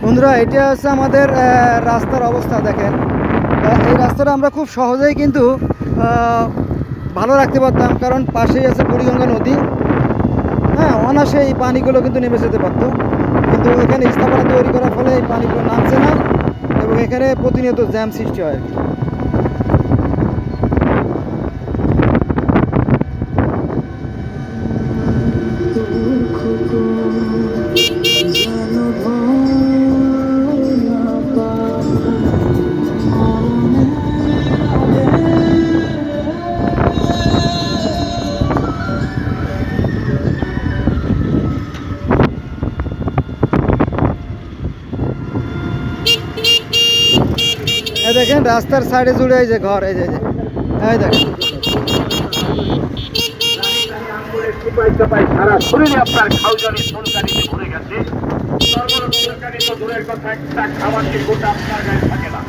বন্ধুরা, এটা হচ্ছে আমাদের রাস্তার অবস্থা। দেখেন, এই রাস্তাটা আমরা খুব সহজেই কিন্তু ভালো রাখতে পারতাম, কারণ পাশেই আছে বুড়িগঙ্গা নদী। হ্যাঁ, অনায়াসে এই পানিগুলো কিন্তু নেমে যেতে পারতো, কিন্তু এখানে স্থাপনা তৈরি করার ফলে এই পানিগুলো নামছে না এবং এখানে প্রতিনিয়ত জ্যাম সৃষ্টি হয় আর কি। দেখেন রাস্তার সাইডে জুড়ে এই যে ঘর, এই যে এই দেখেন সারা শরীরে আপনার খাওয়ানি তরকারিতে ভরে গেছে। দূরের কথা, একটা খাবারকে গোটা আপনার গায়ে থাকে না।